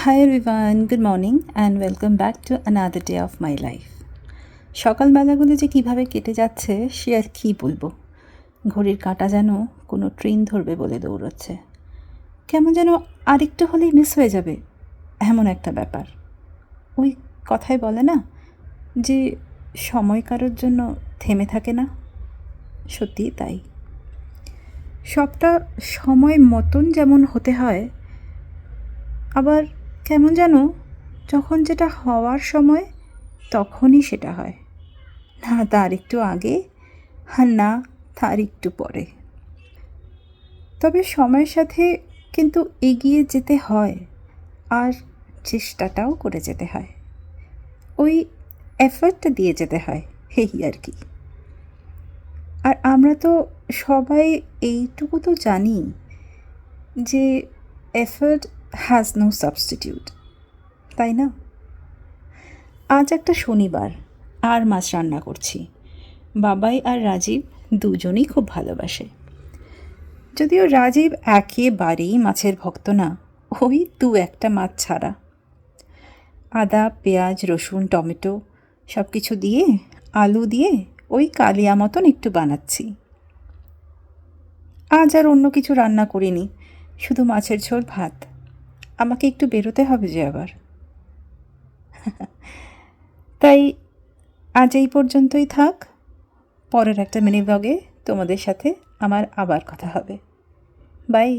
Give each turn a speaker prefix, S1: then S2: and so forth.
S1: Hi everyone, good morning and welcome back to another day of my life. সকালবেলাগুলো যে কিভাবে কেটে যাচ্ছে সে আর কী বলবো। ঘড়ির কাঁটা যেন কোনো ট্রেন ধরবে বলে দৌড়চ্ছে। কেমন যেন আরেকটু হলেই মিস হয়ে যাবে, এমন একটা ব্যাপার। ওই কথাই বলে না যে সময় কারোর জন্য থেমে থাকে না, সত্যিই তাই। সবটা সময় মতন যেমন হতে হয়, আবার কেমন যেন যখন যেটা হওয়ার সময় তখনই সেটা হয়, না তার একটু আগে আর না তার একটু পরে। তবে সময়ের সাথে কিন্তু এগিয়ে যেতে হয় আর চেষ্টাটাও করে যেতে হয়, ওই এফর্টটা দিয়ে যেতে হয়, এই আর কি। আর আমরা তো সবাই এইটুকু তো জানি যে এফর্ট হ্যাজ নো সাবস্টিটিউট, তাই না? আজ একটা শনিবার আর মাছ রান্না করছি। বাবাই আর রাজীব দুজনেই খুব ভালোবাসে, যদিও রাজীব একেবারেই মাছের ভক্ত না, ওই একটা মাছ ছাড়া। আদা, পেঁয়াজ, রসুন, টমেটো সব কিছু দিয়ে, আলু দিয়ে ওই কালিয়া মতন একটু বানাচ্ছি। আজ আর অন্য কিছু রান্না করিনি, শুধু মাছের ঝোল, ভাত। আমাকে একটু বেরোতে হবে যে আবার, তাই আজ এই পর্যন্তই থাক। পরের একটা মিনি ব্লগে তোমাদের সাথে আমার আবার কথা হবে। বাই।